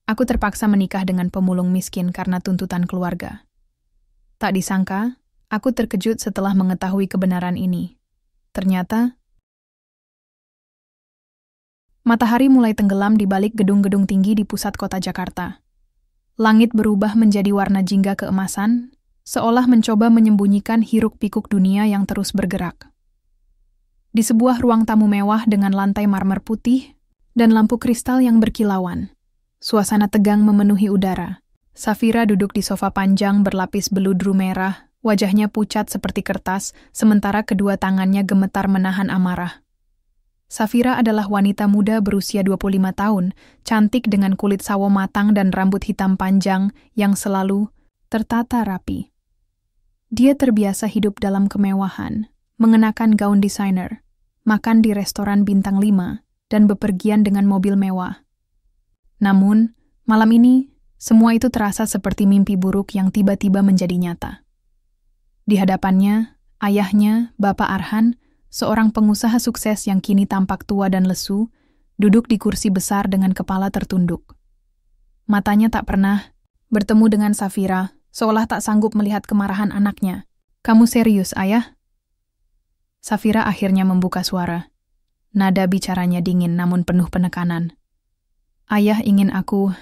Aku terpaksa menikah dengan pemulung miskin karena tuntutan keluarga. Tak disangka, aku terkejut setelah mengetahui kebenaran ini. Ternyata, matahari mulai tenggelam di balik gedung-gedung tinggi di pusat kota Jakarta. Langit berubah menjadi warna jingga keemasan, seolah mencoba menyembunyikan hiruk-pikuk dunia yang terus bergerak. Di sebuah ruang tamu mewah dengan lantai marmer putih dan lampu kristal yang berkilauan, suasana tegang memenuhi udara. Safira duduk di sofa panjang berlapis beludru merah, wajahnya pucat seperti kertas, sementara kedua tangannya gemetar menahan amarah. Safira adalah wanita muda berusia 25 tahun, cantik dengan kulit sawo matang dan rambut hitam panjang yang selalu tertata rapi. Dia terbiasa hidup dalam kemewahan, mengenakan gaun desainer, makan di restoran bintang 5, dan bepergian dengan mobil mewah. Namun, malam ini, semua itu terasa seperti mimpi buruk yang tiba-tiba menjadi nyata. Di hadapannya, ayahnya, Bapak Arhan, seorang pengusaha sukses yang kini tampak tua dan lesu, duduk di kursi besar dengan kepala tertunduk. Matanya tak pernah bertemu dengan Safira, seolah tak sanggup melihat kemarahan anaknya. "Kamu serius, Ayah?" Safira akhirnya membuka suara. Nada bicaranya dingin namun penuh penekanan. "Ayah ingin aku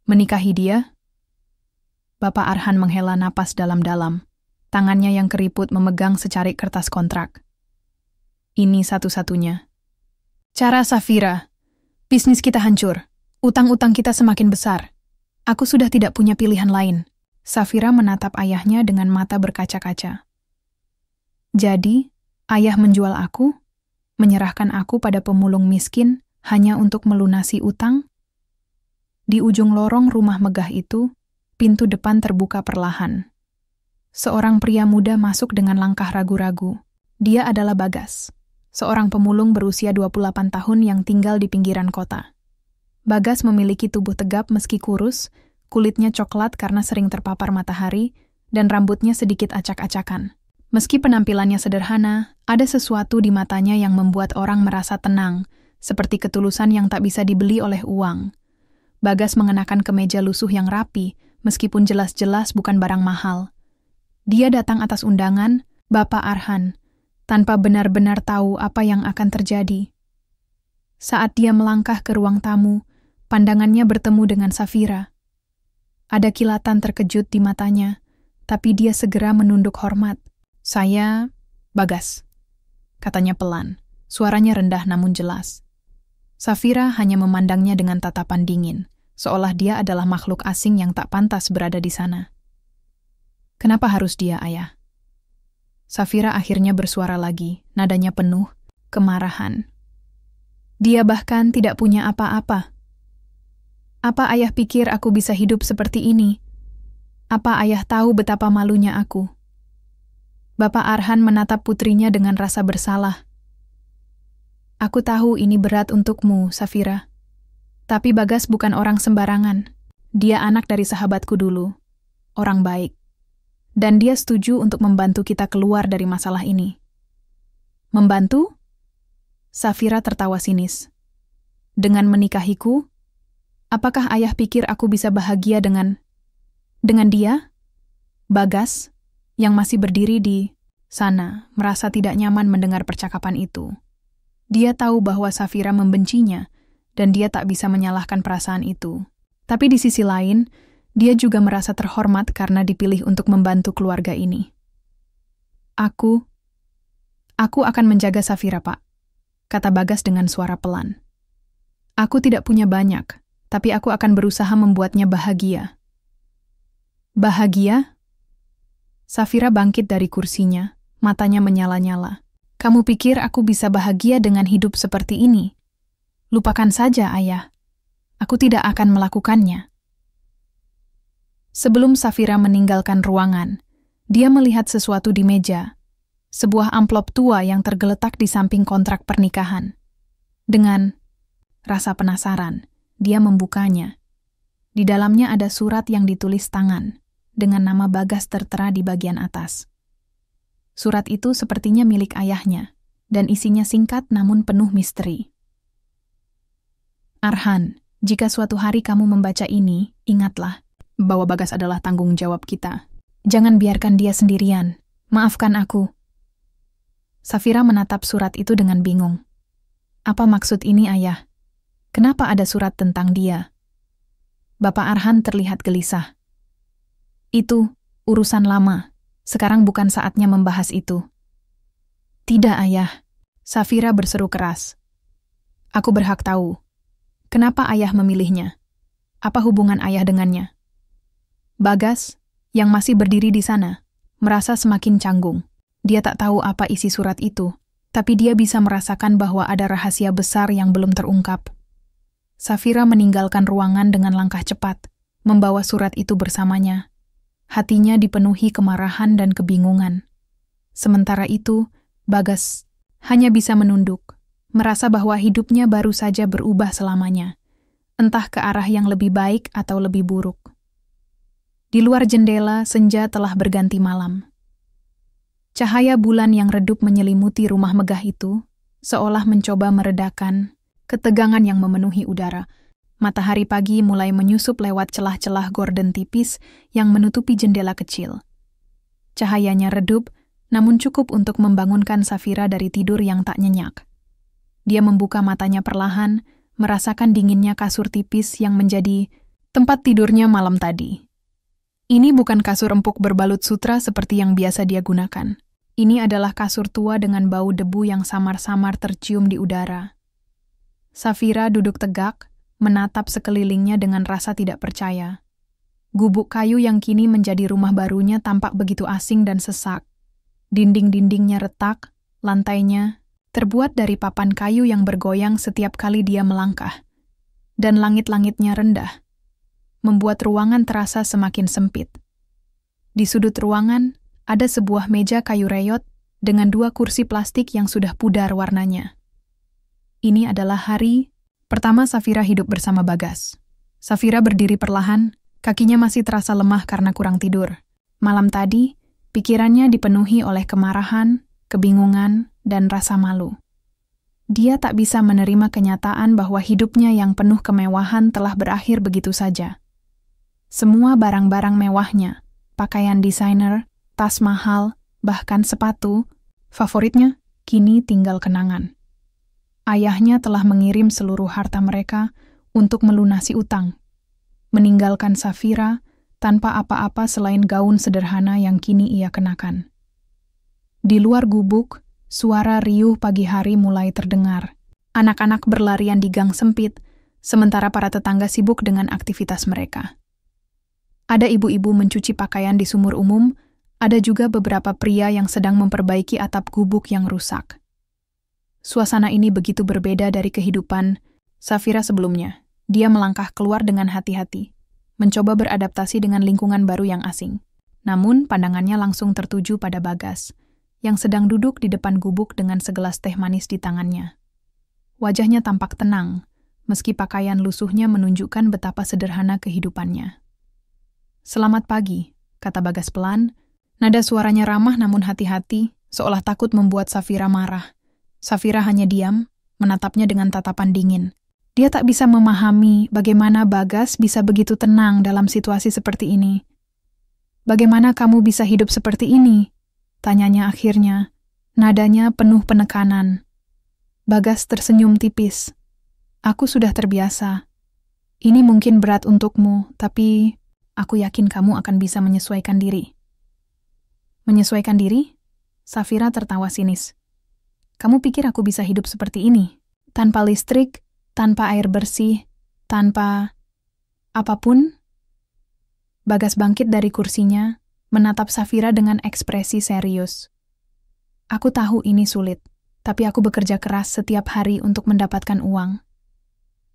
menikahi dia?" Bapak Arhan menghela napas dalam-dalam. Tangannya yang keriput memegang secarik kertas kontrak. Ini satu-satunya cara, Safira. Bisnis kita hancur. Utang-utang kita semakin besar. Aku sudah tidak punya pilihan lain. Safira menatap ayahnya dengan mata berkaca-kaca. "Jadi, ayah menjual aku? Menyerahkan aku pada pemulung miskin hanya untuk melunasi utang?" Di ujung lorong rumah megah itu, pintu depan terbuka perlahan. Seorang pria muda masuk dengan langkah ragu-ragu. Dia adalah Bagas, seorang pemulung berusia 28 tahun yang tinggal di pinggiran kota. Bagas memiliki tubuh tegap meski kurus, kulitnya coklat karena sering terpapar matahari, dan rambutnya sedikit acak-acakan. Meski penampilannya sederhana, ada sesuatu di matanya yang membuat orang merasa tenang, seperti ketulusan yang tak bisa dibeli oleh uang. Bagas mengenakan kemeja lusuh yang rapi, meskipun jelas-jelas bukan barang mahal. Dia datang atas undangan Bapak Arhan, tanpa benar-benar tahu apa yang akan terjadi. Saat dia melangkah ke ruang tamu, pandangannya bertemu dengan Safira. Ada kilatan terkejut di matanya, tapi dia segera menunduk hormat. "Saya Bagas," katanya pelan. Suaranya rendah namun jelas. Safira hanya memandangnya dengan tatapan dingin, seolah dia adalah makhluk asing yang tak pantas berada di sana. "Kenapa harus dia, Ayah?" Safira akhirnya bersuara lagi, nadanya penuh kemarahan. "Dia bahkan tidak punya apa-apa. Apa Ayah pikir aku bisa hidup seperti ini? Apa Ayah tahu betapa malunya aku?" Bapak Arhan menatap putrinya dengan rasa bersalah. "Aku tahu ini berat untukmu, Safira. Tapi Bagas bukan orang sembarangan. Dia anak dari sahabatku dulu. Orang baik. Dan dia setuju untuk membantu kita keluar dari masalah ini." "Membantu?" Safira tertawa sinis. "Dengan menikahiku? Apakah Ayah pikir aku bisa bahagia dengan dia?" Bagas, yang masih berdiri di sana, merasa tidak nyaman mendengar percakapan itu. Dia tahu bahwa Safira membencinya, dan dia tak bisa menyalahkan perasaan itu. Tapi di sisi lain, dia juga merasa terhormat karena dipilih untuk membantu keluarga ini. Aku akan menjaga Safira, Pak," kata Bagas dengan suara pelan. "Aku tidak punya banyak, tapi aku akan berusaha membuatnya bahagia." "Bahagia?" Safira bangkit dari kursinya, matanya menyala-nyala. "Kamu pikir aku bisa bahagia dengan hidup seperti ini? Lupakan saja, Ayah. Aku tidak akan melakukannya." Sebelum Safira meninggalkan ruangan, dia melihat sesuatu di meja, sebuah amplop tua yang tergeletak di samping kontrak pernikahan. Dengan rasa penasaran, dia membukanya. Di dalamnya ada surat yang ditulis tangan, dengan nama Bagas tertera di bagian atas. Surat itu sepertinya milik ayahnya, dan isinya singkat namun penuh misteri. "Arhan, Jika suatu hari kamu membaca ini, ingatlah bahwa Bagas adalah tanggung jawab kita. Jangan biarkan dia sendirian. Maafkan aku. Safira menatap surat itu dengan bingung. Apa maksud ini, Ayah? Kenapa ada surat tentang dia? Bapak Arhan terlihat gelisah. Itu urusan lama. Sekarang bukan saatnya membahas itu. Tidak, Ayah. Safira berseru keras. Aku berhak tahu. Kenapa Ayah memilihnya? Apa hubungan Ayah dengannya? Bagas, yang masih berdiri di sana, merasa semakin canggung. Dia tak tahu apa isi surat itu, tapi dia bisa merasakan bahwa ada rahasia besar yang belum terungkap. Safira meninggalkan ruangan dengan langkah cepat, membawa surat itu bersamanya. Hatinya dipenuhi kemarahan dan kebingungan. Sementara itu, Bagas hanya bisa menunduk, merasa bahwa hidupnya baru saja berubah selamanya, entah ke arah yang lebih baik atau lebih buruk. Di luar jendela, senja telah berganti malam. Cahaya bulan yang redup menyelimuti rumah megah itu, seolah mencoba meredakan ketegangan yang memenuhi udara. Matahari pagi mulai menyusup lewat celah-celah gorden tipis yang menutupi jendela kecil. Cahayanya redup, namun cukup untuk membangunkan Safira dari tidur yang tak nyenyak. Dia membuka matanya perlahan, merasakan dinginnya kasur tipis yang menjadi tempat tidurnya malam tadi. Ini bukan kasur empuk berbalut sutra seperti yang biasa dia gunakan. Ini adalah kasur tua dengan bau debu yang samar-samar tercium di udara. Safira duduk tegak, menatap sekelilingnya dengan rasa tidak percaya. Gubuk kayu yang kini menjadi rumah barunya tampak begitu asing dan sesak. Dinding-dindingnya retak, lantainya terbuat dari papan kayu yang bergoyang setiap kali dia melangkah. Dan langit-langitnya rendah, membuat ruangan terasa semakin sempit. Di sudut ruangan, ada sebuah meja kayu reyot dengan 2 kursi plastik yang sudah pudar warnanya. Ini adalah hari pertama Safira hidup bersama Bagas. Safira berdiri perlahan, kakinya masih terasa lemah karena kurang tidur. Malam tadi, pikirannya dipenuhi oleh kemarahan, kebingungan, dan rasa malu. Dia tak bisa menerima kenyataan bahwa hidupnya yang penuh kemewahan telah berakhir begitu saja. Semua barang-barang mewahnya, pakaian desainer, tas mahal, bahkan sepatu, favoritnya kini tinggal kenangan. Ayahnya telah mengirim seluruh harta mereka untuk melunasi utang, meninggalkan Safira tanpa apa-apa selain gaun sederhana yang kini ia kenakan. Di luar gubuk, suara riuh pagi hari mulai terdengar. Anak-anak berlarian di gang sempit, sementara para tetangga sibuk dengan aktivitas mereka. Ada ibu-ibu mencuci pakaian di sumur umum, ada juga beberapa pria yang sedang memperbaiki atap gubuk yang rusak. Suasana ini begitu berbeda dari kehidupan Safira sebelumnya. Dia melangkah keluar dengan hati-hati, mencoba beradaptasi dengan lingkungan baru yang asing. Namun, pandangannya langsung tertuju pada Bagas, yang sedang duduk di depan gubuk dengan segelas teh manis di tangannya. Wajahnya tampak tenang, meski pakaian lusuhnya menunjukkan betapa sederhana kehidupannya. "Selamat pagi," kata Bagas pelan. Nada suaranya ramah namun hati-hati, seolah takut membuat Safira marah. Safira hanya diam, menatapnya dengan tatapan dingin. Dia tak bisa memahami bagaimana Bagas bisa begitu tenang dalam situasi seperti ini. "Bagaimana kamu bisa hidup seperti ini?" tanyanya akhirnya. Nadanya penuh penekanan. Bagas tersenyum tipis. "Aku sudah terbiasa. Ini mungkin berat untukmu, tapi aku yakin kamu akan bisa menyesuaikan diri." "Menyesuaikan diri?" Safira tertawa sinis. "Kamu pikir aku bisa hidup seperti ini? Tanpa listrik, tanpa air bersih, tanpa apapun?" Bagas bangkit dari kursinya, menatap Safira dengan ekspresi serius. "Aku tahu ini sulit, tapi aku bekerja keras setiap hari untuk mendapatkan uang.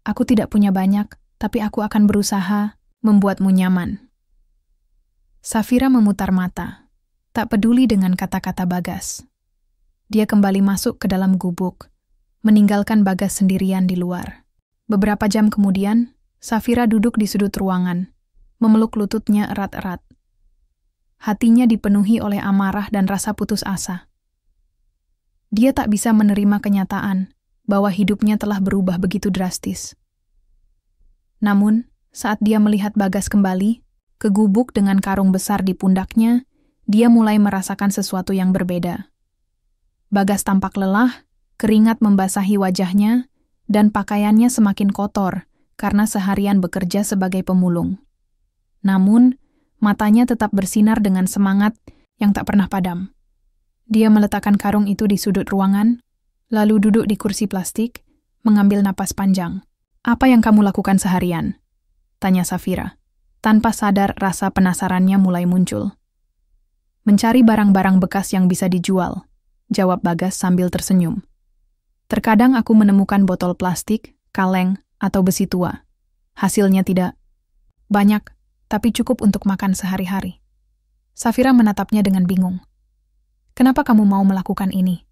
Aku tidak punya banyak, tapi aku akan berusaha membuatmu nyaman." Safira memutar mata, tak peduli dengan kata-kata Bagas. Dia kembali masuk ke dalam gubuk, meninggalkan Bagas sendirian di luar. Beberapa jam kemudian, Safira duduk di sudut ruangan, memeluk lututnya erat-erat. Hatinya dipenuhi oleh amarah dan rasa putus asa. Dia tak bisa menerima kenyataan bahwa hidupnya telah berubah begitu drastis. Namun, saat dia melihat Bagas kembali, ke gubuk dengan karung besar di pundaknya, dia mulai merasakan sesuatu yang berbeda. Bagas tampak lelah, keringat membasahi wajahnya, dan pakaiannya semakin kotor karena seharian bekerja sebagai pemulung. Namun, matanya tetap bersinar dengan semangat yang tak pernah padam. Dia meletakkan karung itu di sudut ruangan, lalu duduk di kursi plastik, mengambil napas panjang. "Apa yang kamu lakukan seharian?" tanya Safira. Tanpa sadar, rasa penasarannya mulai muncul. "Mencari barang-barang bekas yang bisa dijual," jawab Bagas sambil tersenyum. "Terkadang aku menemukan botol plastik, kaleng, atau besi tua. Hasilnya tidak banyak, tapi cukup untuk makan sehari-hari." Safira menatapnya dengan bingung. "Kenapa kamu mau melakukan ini?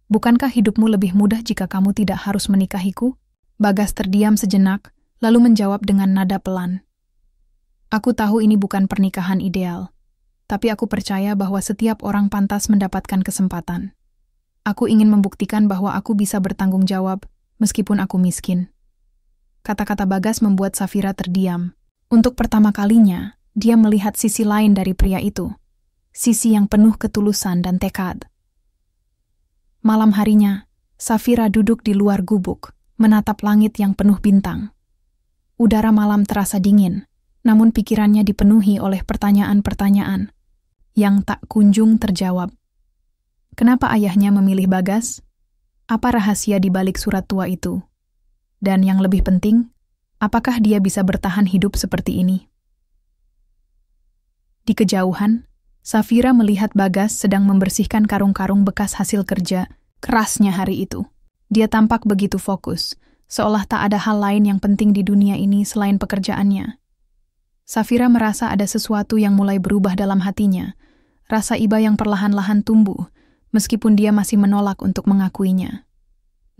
Bukankah hidupmu lebih mudah jika kamu tidak harus menikahiku?" Bagas terdiam sejenak, lalu menjawab dengan nada pelan. "Aku tahu ini bukan pernikahan ideal, tapi aku percaya bahwa setiap orang pantas mendapatkan kesempatan. Aku ingin membuktikan bahwa aku bisa bertanggung jawab meskipun aku miskin." Kata-kata Bagas membuat Safira terdiam. Untuk pertama kalinya, dia melihat sisi lain dari pria itu. Sisi yang penuh ketulusan dan tekad. Malam harinya, Safira duduk di luar gubuk, menatap langit yang penuh bintang. Udara malam terasa dingin, namun pikirannya dipenuhi oleh pertanyaan-pertanyaan yang tak kunjung terjawab. Kenapa ayahnya memilih Bagas? Apa rahasia di balik surat tua itu? Dan yang lebih penting, apakah dia bisa bertahan hidup seperti ini? Di kejauhan, Safira melihat Bagas sedang membersihkan karung-karung bekas hasil kerja kerasnya hari itu. Dia tampak begitu fokus, seolah tak ada hal lain yang penting di dunia ini selain pekerjaannya. Safira merasa ada sesuatu yang mulai berubah dalam hatinya, rasa iba yang perlahan-lahan tumbuh, meskipun dia masih menolak untuk mengakuinya.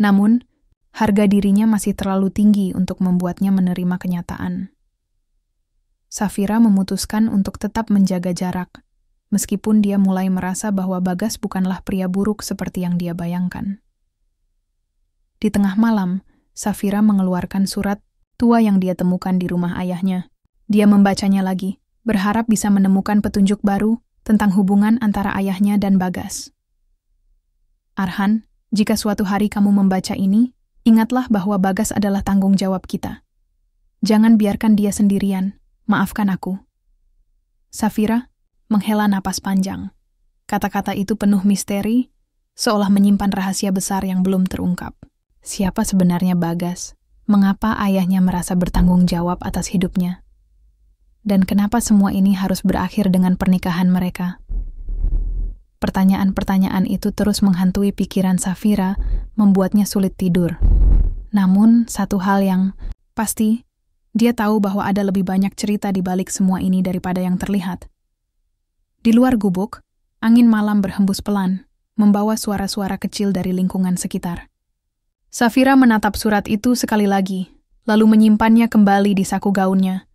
Namun, harga dirinya masih terlalu tinggi untuk membuatnya menerima kenyataan. Safira memutuskan untuk tetap menjaga jarak, meskipun dia mulai merasa bahwa Bagas bukanlah pria buruk seperti yang dia bayangkan. Di tengah malam, Safira mengeluarkan surat tua yang dia temukan di rumah ayahnya. Dia membacanya lagi, berharap bisa menemukan petunjuk baru tentang hubungan antara ayahnya dan Bagas. "Arhan, jika suatu hari kamu membaca ini, ingatlah bahwa Bagas adalah tanggung jawab kita. Jangan biarkan dia sendirian, maafkan aku." Safira menghela napas panjang. Kata-kata itu penuh misteri, seolah menyimpan rahasia besar yang belum terungkap. Siapa sebenarnya Bagas? Mengapa ayahnya merasa bertanggung jawab atas hidupnya? Dan kenapa semua ini harus berakhir dengan pernikahan mereka? Pertanyaan-pertanyaan itu terus menghantui pikiran Safira, membuatnya sulit tidur. Namun, satu hal yang pasti, dia tahu bahwa ada lebih banyak cerita di balik semua ini daripada yang terlihat. Di luar gubuk, angin malam berhembus pelan, membawa suara-suara kecil dari lingkungan sekitar. Safira menatap surat itu sekali lagi, lalu menyimpannya kembali di saku gaunnya.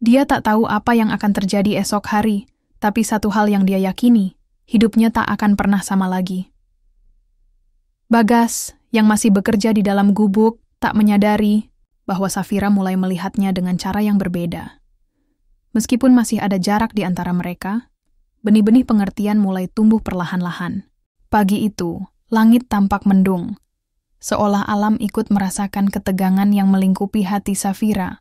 Dia tak tahu apa yang akan terjadi esok hari, tapi satu hal yang dia yakini, hidupnya tak akan pernah sama lagi. Bagas, yang masih bekerja di dalam gubuk, tak menyadari bahwa Safira mulai melihatnya dengan cara yang berbeda. Meskipun masih ada jarak di antara mereka, benih-benih pengertian mulai tumbuh perlahan-lahan. Pagi itu, langit tampak mendung, seolah alam ikut merasakan ketegangan yang melingkupi hati Safira.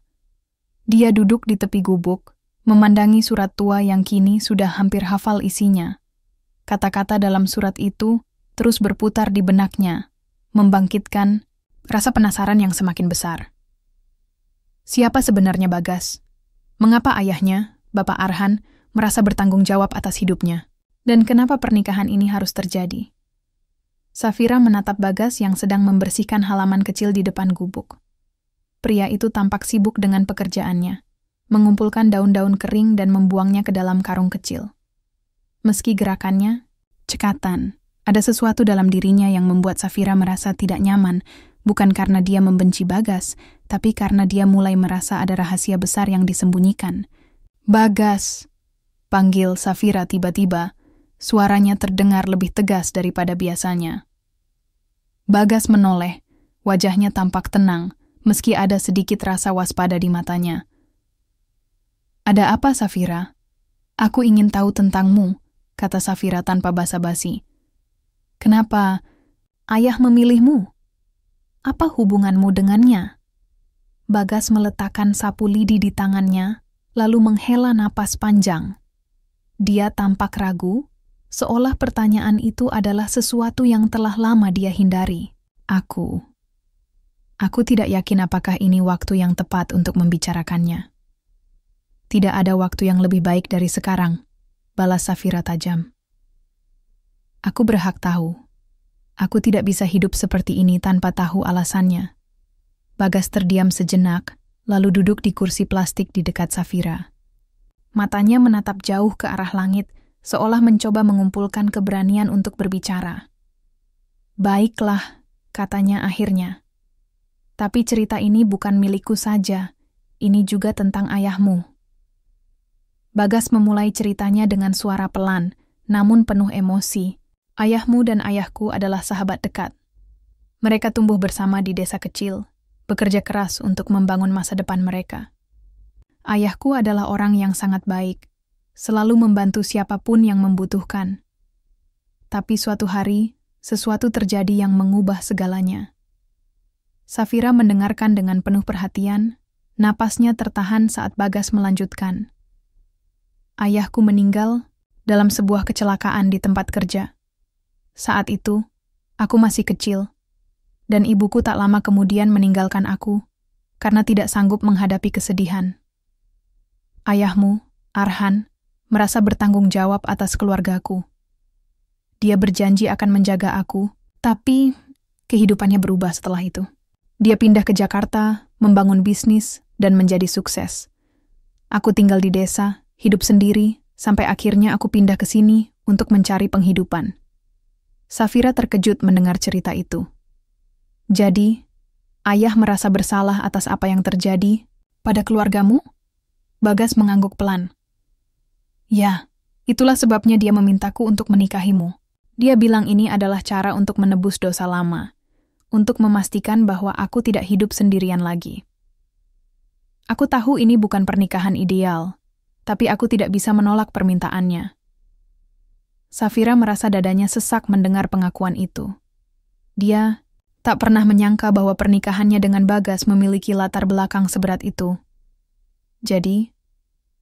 Dia duduk di tepi gubuk, memandangi surat tua yang kini sudah hampir hafal isinya. Kata-kata dalam surat itu terus berputar di benaknya, membangkitkan rasa penasaran yang semakin besar. Siapa sebenarnya Bagas? Mengapa ayahnya, Bapak Arhan, merasa bertanggung jawab atas hidupnya? Dan kenapa pernikahan ini harus terjadi? Safira menatap Bagas yang sedang membersihkan halaman kecil di depan gubuk. Pria itu tampak sibuk dengan pekerjaannya, mengumpulkan daun-daun kering dan membuangnya ke dalam karung kecil. Meski gerakannya cekatan, ada sesuatu dalam dirinya yang membuat Safira merasa tidak nyaman, bukan karena dia membenci Bagas, tapi karena dia mulai merasa ada rahasia besar yang disembunyikan. "Bagas!" panggil Safira tiba-tiba. Suaranya terdengar lebih tegas daripada biasanya. Bagas menoleh, wajahnya tampak tenang, meski ada sedikit rasa waspada di matanya. "Ada apa, Safira? Aku ingin tahu tentangmu," kata Safira tanpa basa-basi. "Kenapa ayah memilihmu? Apa hubunganmu dengannya?" Bagas meletakkan sapu lidi di tangannya, lalu menghela napas panjang. Dia tampak ragu, seolah pertanyaan itu adalah sesuatu yang telah lama dia hindari. Aku tidak yakin apakah ini waktu yang tepat untuk membicarakannya." "Tidak ada waktu yang lebih baik dari sekarang," balas Safira tajam. "Aku berhak tahu. Aku tidak bisa hidup seperti ini tanpa tahu alasannya." Bagas terdiam sejenak, lalu duduk di kursi plastik di dekat Safira. Matanya menatap jauh ke arah langit, seolah mencoba mengumpulkan keberanian untuk berbicara. "Baiklah," katanya akhirnya. "Tapi cerita ini bukan milikku saja, ini juga tentang ayahmu." Bagas memulai ceritanya dengan suara pelan, namun penuh emosi. "Ayahmu dan ayahku adalah sahabat dekat. Mereka tumbuh bersama di desa kecil, bekerja keras untuk membangun masa depan mereka. Ayahku adalah orang yang sangat baik, selalu membantu siapapun yang membutuhkan. Tapi suatu hari, sesuatu terjadi yang mengubah segalanya." Safira mendengarkan dengan penuh perhatian, napasnya tertahan saat Bagas melanjutkan. "Ayahku meninggal dalam sebuah kecelakaan di tempat kerja. Saat itu, aku masih kecil, dan ibuku tak lama kemudian meninggalkan aku karena tidak sanggup menghadapi kesedihan. Ayahmu, Arhan, merasa bertanggung jawab atas keluargaku. Dia berjanji akan menjaga aku, tapi kehidupannya berubah setelah itu. Dia pindah ke Jakarta, membangun bisnis, dan menjadi sukses. Aku tinggal di desa, hidup sendiri, sampai akhirnya aku pindah ke sini untuk mencari penghidupan." Safira terkejut mendengar cerita itu. "Jadi, ayah merasa bersalah atas apa yang terjadi pada keluargamu?" Bagas mengangguk pelan. "Ya, itulah sebabnya dia memintaku untuk menikahimu. Dia bilang ini adalah cara untuk menebus dosa lama, untuk memastikan bahwa aku tidak hidup sendirian lagi. Aku tahu ini bukan pernikahan ideal, tapi aku tidak bisa menolak permintaannya." Safira merasa dadanya sesak mendengar pengakuan itu. Dia tak pernah menyangka bahwa pernikahannya dengan Bagas memiliki latar belakang seberat itu. "Jadi,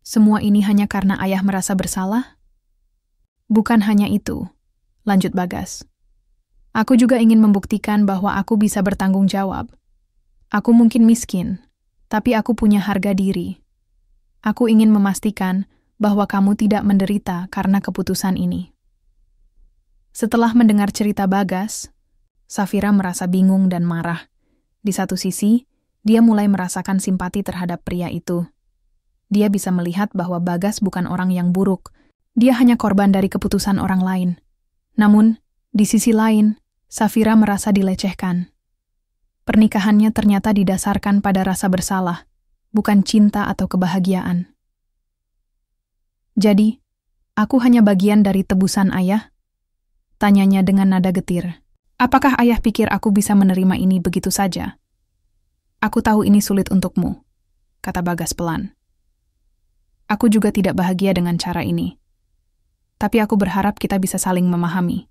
semua ini hanya karena ayah merasa bersalah?" "Bukan hanya itu," lanjut Bagas. "Aku juga ingin membuktikan bahwa aku bisa bertanggung jawab. Aku mungkin miskin, tapi aku punya harga diri. Aku ingin memastikan bahwa kamu tidak menderita karena keputusan ini." Setelah mendengar cerita Bagas, Safira merasa bingung dan marah. Di satu sisi, dia mulai merasakan simpati terhadap pria itu. Dia bisa melihat bahwa Bagas bukan orang yang buruk, dia hanya korban dari keputusan orang lain. Namun, di sisi lain, Safira merasa dilecehkan. Pernikahannya ternyata didasarkan pada rasa bersalah, bukan cinta atau kebahagiaan. "Jadi, aku hanya bagian dari tebusan ayah?" tanyanya dengan nada getir. "Apakah ayah pikir aku bisa menerima ini begitu saja?" "Aku tahu ini sulit untukmu," kata Bagas pelan. "Aku juga tidak bahagia dengan cara ini. Tapi aku berharap kita bisa saling memahami.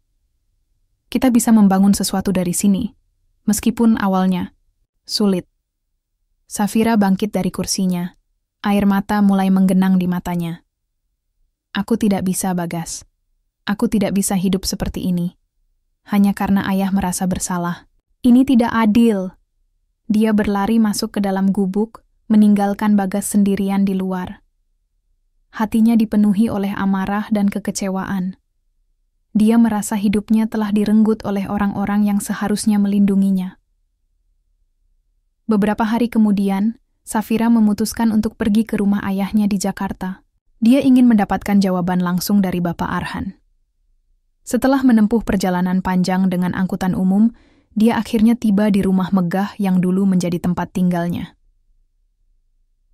Kita bisa membangun sesuatu dari sini, meskipun awalnya sulit." Safira bangkit dari kursinya. Air mata mulai menggenang di matanya. "Aku tidak bisa, Bagas. Aku tidak bisa hidup seperti ini. Hanya karena ayah merasa bersalah. Ini tidak adil." Dia berlari masuk ke dalam gubuk, meninggalkan Bagas sendirian di luar. Hatinya dipenuhi oleh amarah dan kekecewaan. Dia merasa hidupnya telah direnggut oleh orang-orang yang seharusnya melindunginya. Beberapa hari kemudian, Safira memutuskan untuk pergi ke rumah ayahnya di Jakarta. Dia ingin mendapatkan jawaban langsung dari Bapak Arhan. Setelah menempuh perjalanan panjang dengan angkutan umum, dia akhirnya tiba di rumah megah yang dulu menjadi tempat tinggalnya.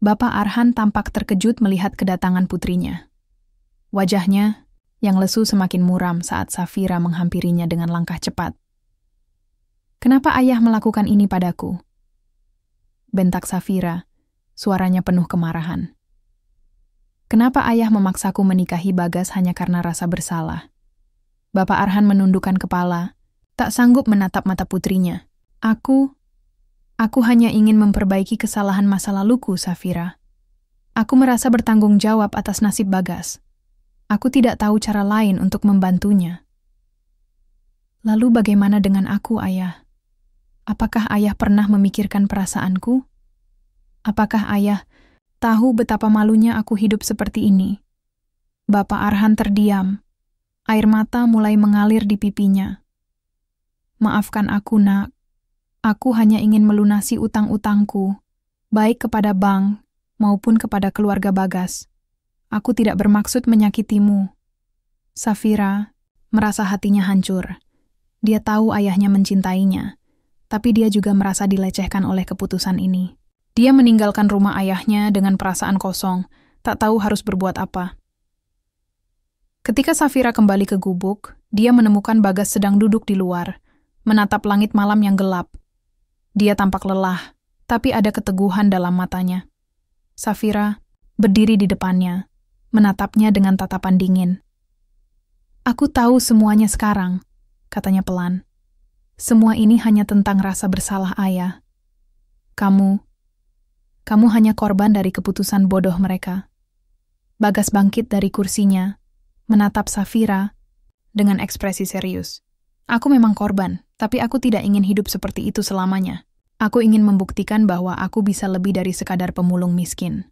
Bapak Arhan tampak terkejut melihat kedatangan putrinya. Wajahnya yang lesu semakin muram saat Safira menghampirinya dengan langkah cepat. "Kenapa ayah melakukan ini padaku?" bentak Safira, suaranya penuh kemarahan. Kenapa ayah memaksaku menikahi Bagas hanya karena rasa bersalah? Bapak Arhan menundukkan kepala, tak sanggup menatap mata putrinya. Aku hanya ingin memperbaiki kesalahan masa laluku, Safira. Aku merasa bertanggung jawab atas nasib Bagas. Aku tidak tahu cara lain untuk membantunya. Lalu bagaimana dengan aku, ayah? Apakah ayah pernah memikirkan perasaanku? Apakah ayah tahu betapa malunya aku hidup seperti ini? Bapak Arhan terdiam. Air mata mulai mengalir di pipinya. Maafkan aku, nak. Aku hanya ingin melunasi utang-utangku, baik kepada bank maupun kepada keluarga Bagas. Aku tidak bermaksud menyakitimu. Safira merasa hatinya hancur. Dia tahu ayahnya mencintainya, tapi dia juga merasa dilecehkan oleh keputusan ini. Dia meninggalkan rumah ayahnya dengan perasaan kosong, tak tahu harus berbuat apa. Ketika Safira kembali ke gubuk, dia menemukan Bagas sedang duduk di luar, menatap langit malam yang gelap. Dia tampak lelah, tapi ada keteguhan dalam matanya. Safira berdiri di depannya, menatapnya dengan tatapan dingin. Aku tahu semuanya sekarang, katanya pelan. Semua ini hanya tentang rasa bersalah ayah. Kamu hanya korban dari keputusan bodoh mereka. Bagas bangkit dari kursinya, menatap Safira dengan ekspresi serius. Aku memang korban, tapi aku tidak ingin hidup seperti itu selamanya. Aku ingin membuktikan bahwa aku bisa lebih dari sekadar pemulung miskin.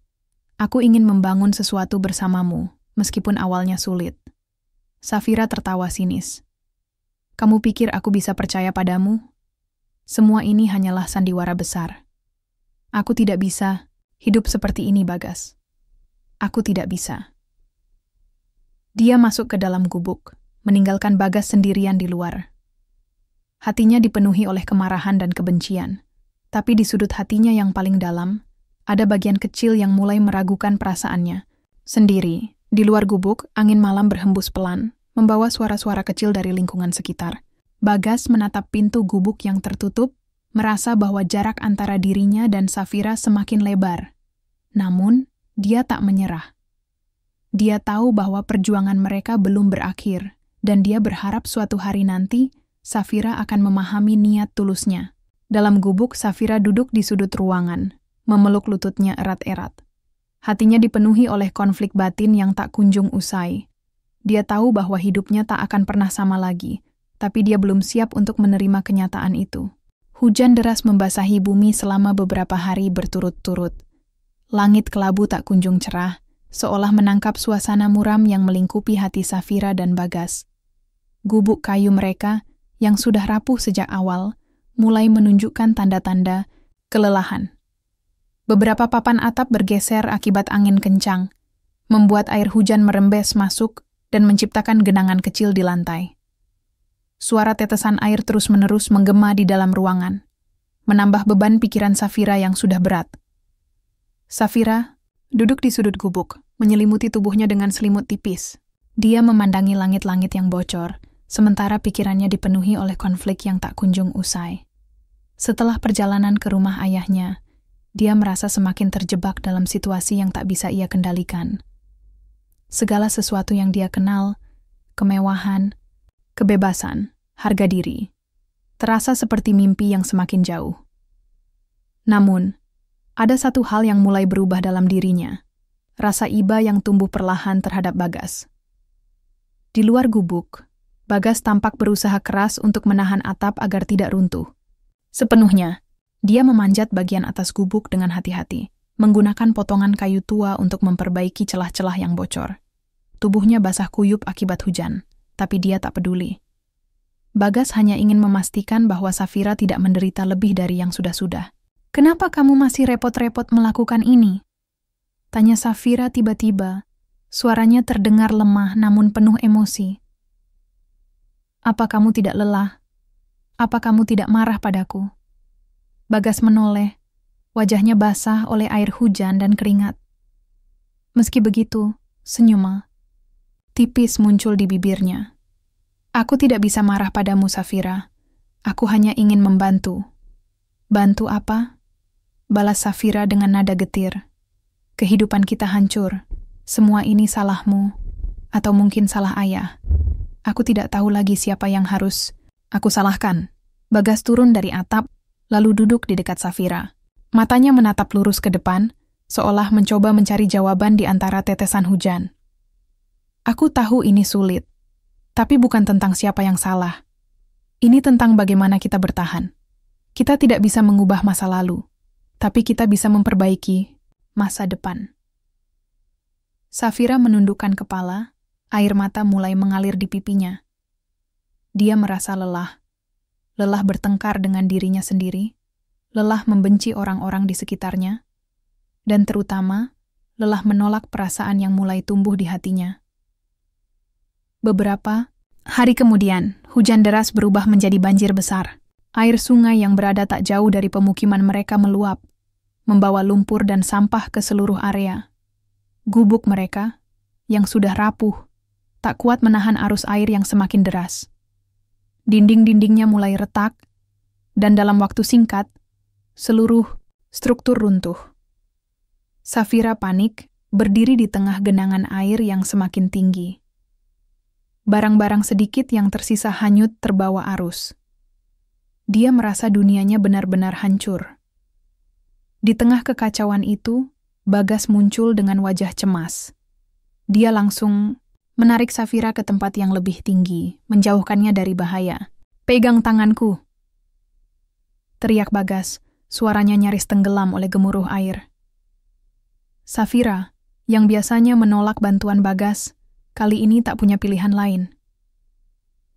Aku ingin membangun sesuatu bersamamu, meskipun awalnya sulit. Safira tertawa sinis. Kamu pikir aku bisa percaya padamu? Semua ini hanyalah sandiwara besar. Aku tidak bisa hidup seperti ini, Bagas. Aku tidak bisa. Dia masuk ke dalam gubuk, meninggalkan Bagas sendirian di luar. Hatinya dipenuhi oleh kemarahan dan kebencian, tapi di sudut hatinya yang paling dalam, ada bagian kecil yang mulai meragukan perasaannya. Sendiri, di luar gubuk, angin malam berhembus pelan, membawa suara-suara kecil dari lingkungan sekitar. Bagas menatap pintu gubuk yang tertutup, merasa bahwa jarak antara dirinya dan Safira semakin lebar. Namun, dia tak menyerah. Dia tahu bahwa perjuangan mereka belum berakhir, dan dia berharap suatu hari nanti, Safira akan memahami niat tulusnya. Dalam gubuk, Safira duduk di sudut ruangan, memeluk lututnya erat-erat. Hatinya dipenuhi oleh konflik batin yang tak kunjung usai. Dia tahu bahwa hidupnya tak akan pernah sama lagi, tapi dia belum siap untuk menerima kenyataan itu. Hujan deras membasahi bumi selama beberapa hari berturut-turut. Langit kelabu tak kunjung cerah, seolah menangkap suasana muram yang melingkupi hati Safira dan Bagas. Gubuk kayu mereka, yang sudah rapuh sejak awal, mulai menunjukkan tanda-tanda kelelahan. Beberapa papan atap bergeser akibat angin kencang, membuat air hujan merembes masuk dan menciptakan genangan kecil di lantai. Suara tetesan air terus-menerus menggema di dalam ruangan, menambah beban pikiran Safira yang sudah berat. Safira duduk di sudut gubuk, menyelimuti tubuhnya dengan selimut tipis. Dia memandangi langit-langit yang bocor, sementara pikirannya dipenuhi oleh konflik yang tak kunjung usai. Setelah perjalanan ke rumah ayahnya, dia merasa semakin terjebak dalam situasi yang tak bisa ia kendalikan. Segala sesuatu yang dia kenal, kemewahan, kebebasan, harga diri, terasa seperti mimpi yang semakin jauh. Namun, ada satu hal yang mulai berubah dalam dirinya, rasa iba yang tumbuh perlahan terhadap Bagas. Di luar gubuk, Bagas tampak berusaha keras untuk menahan atap agar tidak runtuh. Sepenuhnya, dia memanjat bagian atas gubuk dengan hati-hati, menggunakan potongan kayu tua untuk memperbaiki celah-celah yang bocor. Tubuhnya basah kuyup akibat hujan, tapi dia tak peduli. Bagas hanya ingin memastikan bahwa Safira tidak menderita lebih dari yang sudah-sudah. Kenapa kamu masih repot-repot melakukan ini? Tanya Safira tiba-tiba. Suaranya terdengar lemah namun penuh emosi. Apa kamu tidak lelah? Apa kamu tidak marah padaku? Bagas menoleh. Wajahnya basah oleh air hujan dan keringat. Meski begitu, senyum tipis muncul di bibirnya. Aku tidak bisa marah padamu, Safira. Aku hanya ingin membantu. Bantu apa? balas Safira dengan nada getir. Kehidupan kita hancur. Semua ini salahmu. Atau mungkin salah ayah. Aku tidak tahu lagi siapa yang harus aku salahkan. Bagas turun dari atap, lalu duduk di dekat Safira. Matanya menatap lurus ke depan, seolah mencoba mencari jawaban di antara tetesan hujan. Aku tahu ini sulit, tapi bukan tentang siapa yang salah. Ini tentang bagaimana kita bertahan. Kita tidak bisa mengubah masa lalu, tapi kita bisa memperbaiki masa depan. Safira menundukkan kepala, air mata mulai mengalir di pipinya. Dia merasa lelah. Lelah bertengkar dengan dirinya sendiri, lelah membenci orang-orang di sekitarnya, dan terutama, lelah menolak perasaan yang mulai tumbuh di hatinya. Beberapa hari kemudian, hujan deras berubah menjadi banjir besar. Air sungai yang berada tak jauh dari pemukiman mereka meluap, membawa lumpur dan sampah ke seluruh area. Gubuk mereka, yang sudah rapuh, tak kuat menahan arus air yang semakin deras. Dinding-dindingnya mulai retak, dan dalam waktu singkat, seluruh struktur runtuh. Safira panik, berdiri di tengah genangan air yang semakin tinggi. Barang-barang sedikit yang tersisa hanyut terbawa arus. Dia merasa dunianya benar-benar hancur. Di tengah kekacauan itu, Bagas muncul dengan wajah cemas. Dia langsung menarik Safira ke tempat yang lebih tinggi, menjauhkannya dari bahaya. "Pegang tanganku!" teriak Bagas, suaranya nyaris tenggelam oleh gemuruh air. Safira, yang biasanya menolak bantuan Bagas, kali ini tak punya pilihan lain.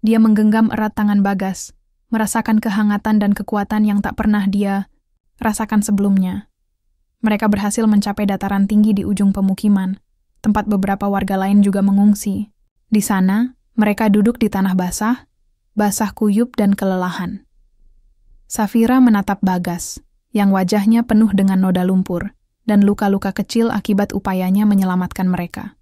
Dia menggenggam erat tangan Bagas, merasakan kehangatan dan kekuatan yang tak pernah dia rasakan sebelumnya. Mereka berhasil mencapai dataran tinggi di ujung pemukiman, tempat beberapa warga lain juga mengungsi. Di sana, mereka duduk di tanah basah kuyup dan kelelahan. Safira menatap Bagas, yang wajahnya penuh dengan noda lumpur dan luka-luka kecil akibat upayanya menyelamatkan mereka.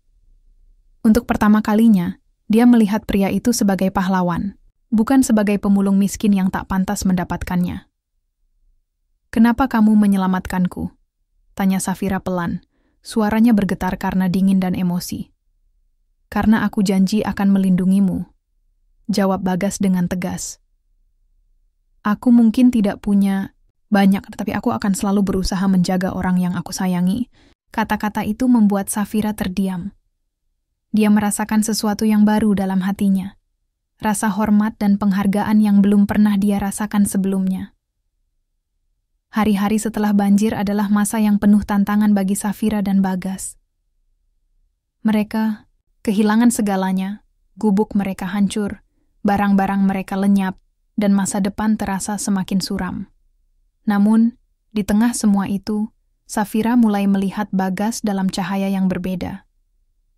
Untuk pertama kalinya, dia melihat pria itu sebagai pahlawan, bukan sebagai pemulung miskin yang tak pantas mendapatkannya. "Kenapa kamu menyelamatkanku?" tanya Safira pelan, suaranya bergetar karena dingin dan emosi. "Karena aku janji akan melindungimu," jawab Bagas dengan tegas. "Aku mungkin tidak punya banyak, tetapi aku akan selalu berusaha menjaga orang yang aku sayangi." Kata-kata itu membuat Safira terdiam. Dia merasakan sesuatu yang baru dalam hatinya, rasa hormat dan penghargaan yang belum pernah dia rasakan sebelumnya. Hari-hari setelah banjir adalah masa yang penuh tantangan bagi Safira dan Bagas. Mereka kehilangan segalanya, gubuk mereka hancur, barang-barang mereka lenyap, dan masa depan terasa semakin suram. Namun, di tengah semua itu, Safira mulai melihat Bagas dalam cahaya yang berbeda.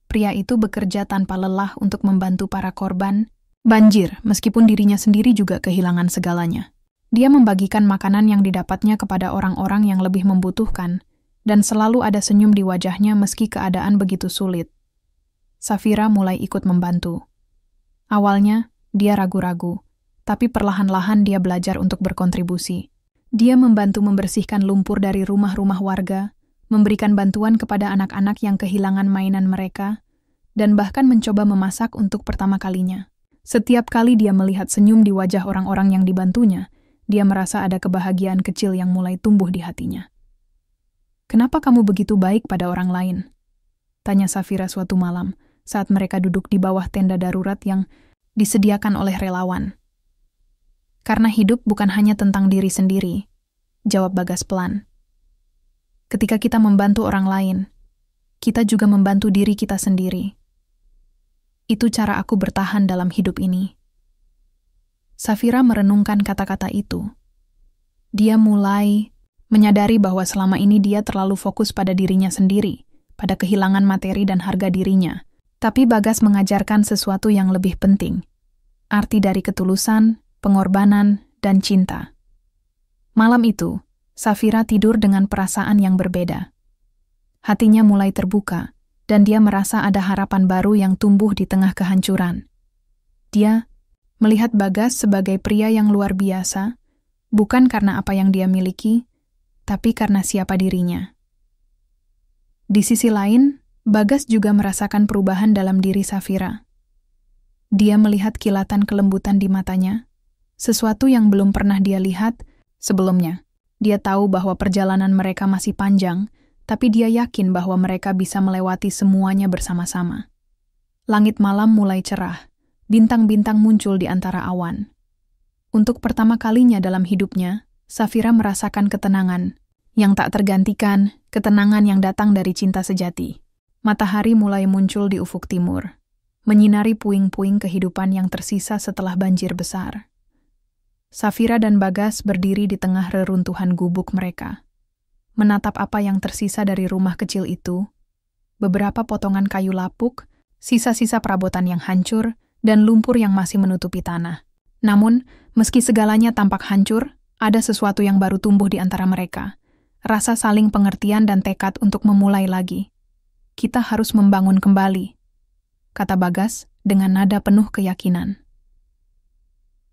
Pria itu bekerja tanpa lelah untuk membantu para korban banjir, meskipun dirinya sendiri juga kehilangan segalanya. Dia membagikan makanan yang didapatnya kepada orang-orang yang lebih membutuhkan, dan selalu ada senyum di wajahnya meski keadaan begitu sulit. Safira mulai ikut membantu. Awalnya, dia ragu-ragu, tapi perlahan-lahan dia belajar untuk berkontribusi. Dia membantu membersihkan lumpur dari rumah-rumah warga, memberikan bantuan kepada anak-anak yang kehilangan mainan mereka, dan bahkan mencoba memasak untuk pertama kalinya. Setiap kali dia melihat senyum di wajah orang-orang yang dibantunya, dia merasa ada kebahagiaan kecil yang mulai tumbuh di hatinya. "Kenapa kamu begitu baik pada orang lain?" tanya Safira suatu malam, saat mereka duduk di bawah tenda darurat yang disediakan oleh relawan. "Karena hidup bukan hanya tentang diri sendiri," jawab Bagas pelan. "Ketika kita membantu orang lain, kita juga membantu diri kita sendiri. Itu cara aku bertahan dalam hidup ini." Safira merenungkan kata-kata itu. Dia mulai menyadari bahwa selama ini dia terlalu fokus pada dirinya sendiri, pada kehilangan materi dan harga dirinya. Tapi Bagas mengajarkan sesuatu yang lebih penting, arti dari ketulusan, pengorbanan, dan cinta. Malam itu, Safira tidur dengan perasaan yang berbeda. Hatinya mulai terbuka, dan dia merasa ada harapan baru yang tumbuh di tengah kehancuran. Dia melihat Bagas sebagai pria yang luar biasa, bukan karena apa yang dia miliki, tapi karena siapa dirinya. Di sisi lain, Bagas juga merasakan perubahan dalam diri Safira. Dia melihat kilatan kelembutan di matanya, sesuatu yang belum pernah dia lihat sebelumnya. Dia tahu bahwa perjalanan mereka masih panjang, tapi dia yakin bahwa mereka bisa melewati semuanya bersama-sama. Langit malam mulai cerah, bintang-bintang muncul di antara awan. Untuk pertama kalinya dalam hidupnya, Safira merasakan ketenangan yang tak tergantikan, ketenangan yang datang dari cinta sejati. Matahari mulai muncul di ufuk timur, menyinari puing-puing kehidupan yang tersisa setelah banjir besar. Safira dan Bagas berdiri di tengah reruntuhan gubuk mereka, menatap apa yang tersisa dari rumah kecil itu, beberapa potongan kayu lapuk, sisa-sisa perabotan yang hancur, dan lumpur yang masih menutupi tanah. Namun, meski segalanya tampak hancur, ada sesuatu yang baru tumbuh di antara mereka. Rasa saling pengertian dan tekad untuk memulai lagi. Kita harus membangun kembali, kata Bagas dengan nada penuh keyakinan.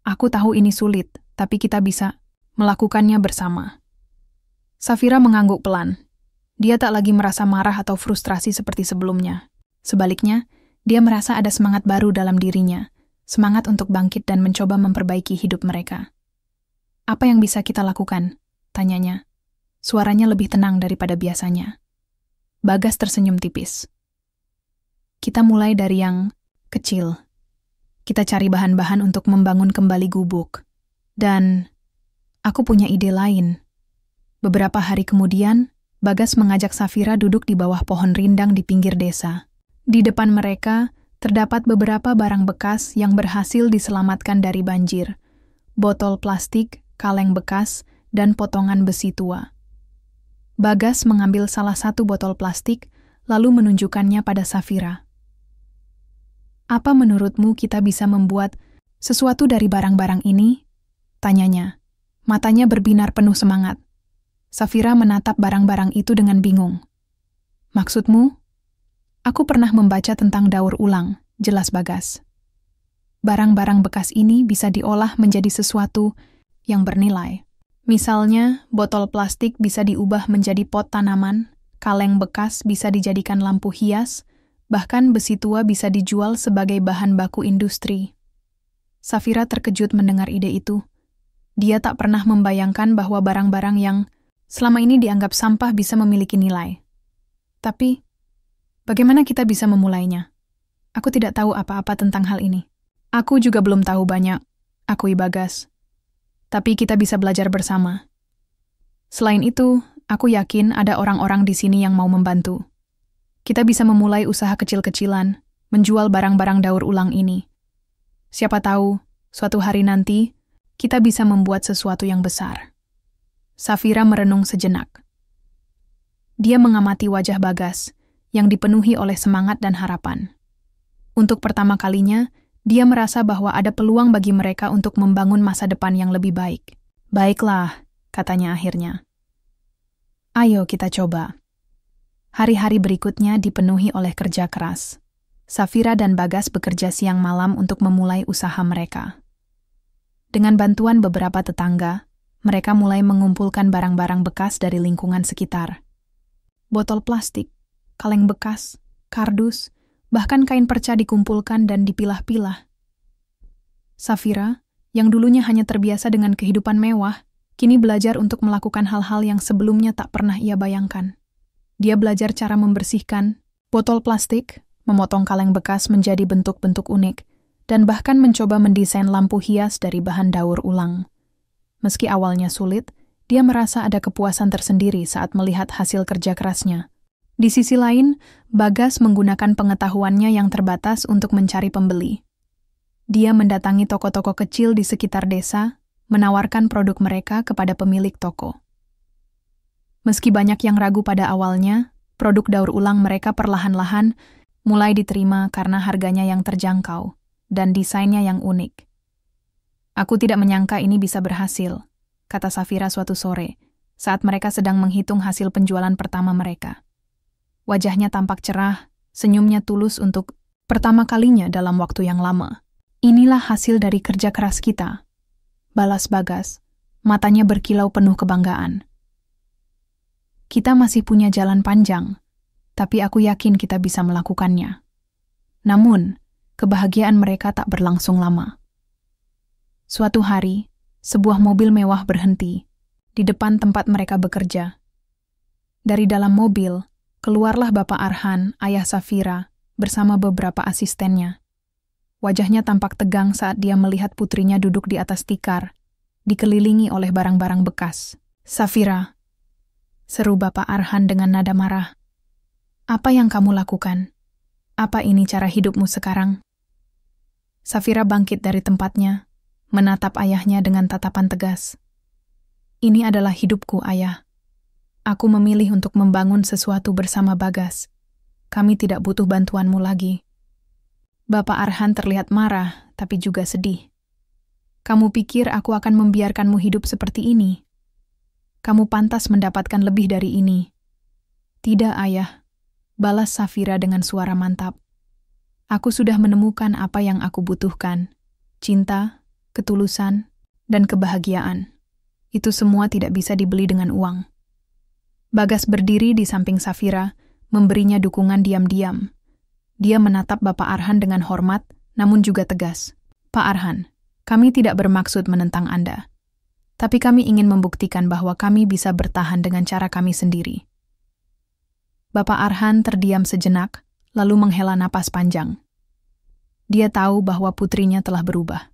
Aku tahu ini sulit, tapi kita bisa melakukannya bersama. Safira mengangguk pelan. Dia tak lagi merasa marah atau frustrasi seperti sebelumnya. Sebaliknya, dia merasa ada semangat baru dalam dirinya, semangat untuk bangkit dan mencoba memperbaiki hidup mereka. Apa yang bisa kita lakukan? Tanyanya. Suaranya lebih tenang daripada biasanya. Bagas tersenyum tipis. Kita mulai dari yang kecil. Kita cari bahan-bahan untuk membangun kembali gubuk. Dan aku punya ide lain. Beberapa hari kemudian, Bagas mengajak Safira duduk di bawah pohon rindang di pinggir desa. Di depan mereka, terdapat beberapa barang bekas yang berhasil diselamatkan dari banjir. Botol plastik, kaleng bekas, dan potongan besi tua. Bagas mengambil salah satu botol plastik, lalu menunjukkannya pada Safira. Apa menurutmu kita bisa membuat sesuatu dari barang-barang ini? Tanyanya. Matanya berbinar penuh semangat. Safira menatap barang-barang itu dengan bingung. Maksudmu? Aku pernah membaca tentang daur ulang, jelas Bagas. Barang-barang bekas ini bisa diolah menjadi sesuatu yang bernilai. Misalnya, botol plastik bisa diubah menjadi pot tanaman, kaleng bekas bisa dijadikan lampu hias, bahkan besi tua bisa dijual sebagai bahan baku industri. Safira terkejut mendengar ide itu. Dia tak pernah membayangkan bahwa barang-barang yang selama ini dianggap sampah bisa memiliki nilai. Tapi, bagaimana kita bisa memulainya? Aku tidak tahu apa-apa tentang hal ini. Aku juga belum tahu banyak, akui Bagas. Tapi kita bisa belajar bersama. Selain itu, aku yakin ada orang-orang di sini yang mau membantu. Kita bisa memulai usaha kecil-kecilan, menjual barang-barang daur ulang ini. Siapa tahu, suatu hari nanti, kita bisa membuat sesuatu yang besar. Safira merenung sejenak. Dia mengamati wajah Bagas, yang dipenuhi oleh semangat dan harapan. Untuk pertama kalinya, dia merasa bahwa ada peluang bagi mereka untuk membangun masa depan yang lebih baik. Baiklah, katanya akhirnya. Ayo kita coba. Hari-hari berikutnya dipenuhi oleh kerja keras. Safira dan Bagas bekerja siang malam untuk memulai usaha mereka. Dengan bantuan beberapa tetangga, mereka mulai mengumpulkan barang-barang bekas dari lingkungan sekitar. Botol plastik, kaleng bekas, kardus, bahkan kain perca dikumpulkan dan dipilah-pilah. Safira, yang dulunya hanya terbiasa dengan kehidupan mewah, kini belajar untuk melakukan hal-hal yang sebelumnya tak pernah ia bayangkan. Dia belajar cara membersihkan botol plastik, memotong kaleng bekas menjadi bentuk-bentuk unik, dan bahkan mencoba mendesain lampu hias dari bahan daur ulang. Meski awalnya sulit, dia merasa ada kepuasan tersendiri saat melihat hasil kerja kerasnya. Di sisi lain, Bagas menggunakan pengetahuannya yang terbatas untuk mencari pembeli. Dia mendatangi toko-toko kecil di sekitar desa, menawarkan produk mereka kepada pemilik toko. Meski banyak yang ragu pada awalnya, produk daur ulang mereka perlahan-lahan mulai diterima karena harganya yang terjangkau dan desainnya yang unik. Aku tidak menyangka ini bisa berhasil, kata Safira suatu sore, saat mereka sedang menghitung hasil penjualan pertama mereka. Wajahnya tampak cerah, senyumnya tulus untuk pertama kalinya dalam waktu yang lama. Inilah hasil dari kerja keras kita, balas Bagas, matanya berkilau penuh kebanggaan. Kita masih punya jalan panjang, tapi aku yakin kita bisa melakukannya. Namun, kebahagiaan mereka tak berlangsung lama. Suatu hari, sebuah mobil mewah berhenti di depan tempat mereka bekerja. Dari dalam mobil, keluarlah Bapak Arhan, ayah Safira, bersama beberapa asistennya. Wajahnya tampak tegang saat dia melihat putrinya duduk di atas tikar, dikelilingi oleh barang-barang bekas. "Safira," seru Bapak Arhan dengan nada marah. "Apa yang kamu lakukan? Apa ini cara hidupmu sekarang?" Safira bangkit dari tempatnya, menatap ayahnya dengan tatapan tegas. "Ini adalah hidupku, Ayah. Aku memilih untuk membangun sesuatu bersama Bagas. Kami tidak butuh bantuanmu lagi." Bapak Arhan terlihat marah, tapi juga sedih. "Kamu pikir aku akan membiarkanmu hidup seperti ini? Kamu pantas mendapatkan lebih dari ini." "Tidak, Ayah," balas Safira dengan suara mantap. "Aku sudah menemukan apa yang aku butuhkan. Cinta, ketulusan, dan kebahagiaan. Itu semua tidak bisa dibeli dengan uang." Bagas berdiri di samping Safira, memberinya dukungan diam-diam. Dia menatap Bapak Arhan dengan hormat, namun juga tegas. "Pak Arhan, kami tidak bermaksud menentang Anda. Tapi kami ingin membuktikan bahwa kami bisa bertahan dengan cara kami sendiri." Bapak Arhan terdiam sejenak, lalu menghela napas panjang. Dia tahu bahwa putrinya telah berubah.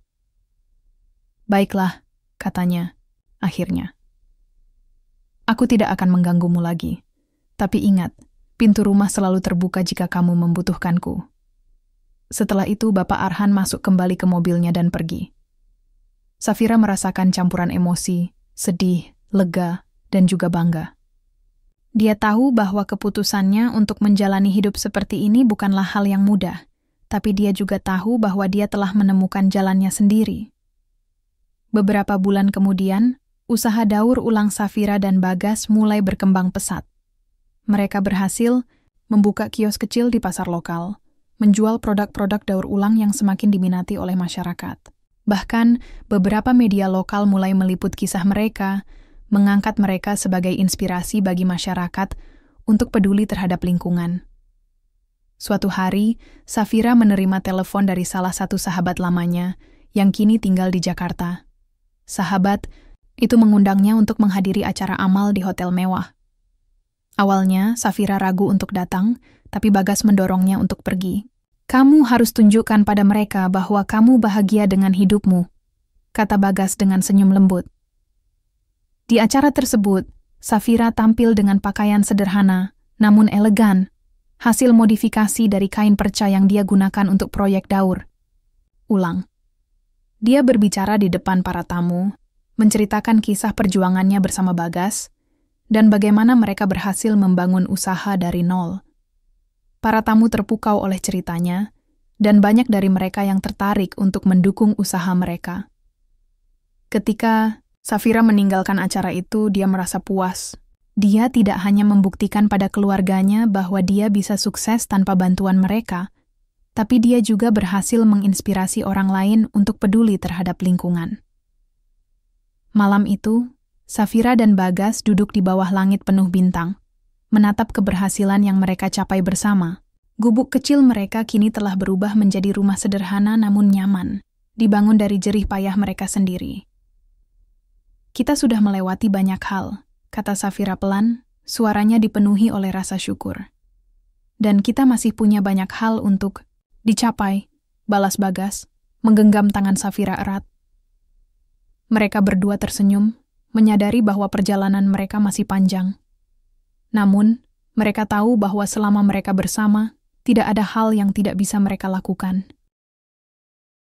"Baiklah," katanya, akhirnya. "Aku tidak akan mengganggumu lagi. Tapi ingat, pintu rumah selalu terbuka jika kamu membutuhkanku." Setelah itu, Bapak Arhan masuk kembali ke mobilnya dan pergi. Safira merasakan campuran emosi, sedih, lega, dan juga bangga. Dia tahu bahwa keputusannya untuk menjalani hidup seperti ini bukanlah hal yang mudah, tapi dia juga tahu bahwa dia telah menemukan jalannya sendiri. Beberapa bulan kemudian, usaha daur ulang Safira dan Bagas mulai berkembang pesat. Mereka berhasil membuka kios kecil di pasar lokal, menjual produk-produk daur ulang yang semakin diminati oleh masyarakat. Bahkan, beberapa media lokal mulai meliput kisah mereka, mengangkat mereka sebagai inspirasi bagi masyarakat untuk peduli terhadap lingkungan. Suatu hari, Safira menerima telepon dari salah satu sahabat lamanya yang kini tinggal di Jakarta. Sahabat itu mengundangnya untuk menghadiri acara amal di hotel mewah. Awalnya, Safira ragu untuk datang, tapi Bagas mendorongnya untuk pergi. "Kamu harus tunjukkan pada mereka bahwa kamu bahagia dengan hidupmu," kata Bagas dengan senyum lembut. Di acara tersebut, Safira tampil dengan pakaian sederhana, namun elegan, hasil modifikasi dari kain perca yang dia gunakan untuk proyek daur ulang. Dia berbicara di depan para tamu, menceritakan kisah perjuangannya bersama Bagas, dan bagaimana mereka berhasil membangun usaha dari nol. Para tamu terpukau oleh ceritanya, dan banyak dari mereka yang tertarik untuk mendukung usaha mereka. Ketika Safira meninggalkan acara itu, dia merasa puas. Dia tidak hanya membuktikan pada keluarganya bahwa dia bisa sukses tanpa bantuan mereka, tapi dia juga berhasil menginspirasi orang lain untuk peduli terhadap lingkungan. Malam itu, Safira dan Bagas duduk di bawah langit penuh bintang, menatap keberhasilan yang mereka capai bersama. Gubuk kecil mereka kini telah berubah menjadi rumah sederhana namun nyaman, dibangun dari jerih payah mereka sendiri. "Kita sudah melewati banyak hal," kata Safira pelan, suaranya dipenuhi oleh rasa syukur. "Dan kita masih punya banyak hal untuk dicapai," balas Bagas, menggenggam tangan Safira erat. Mereka berdua tersenyum, menyadari bahwa perjalanan mereka masih panjang. Namun, mereka tahu bahwa selama mereka bersama, tidak ada hal yang tidak bisa mereka lakukan.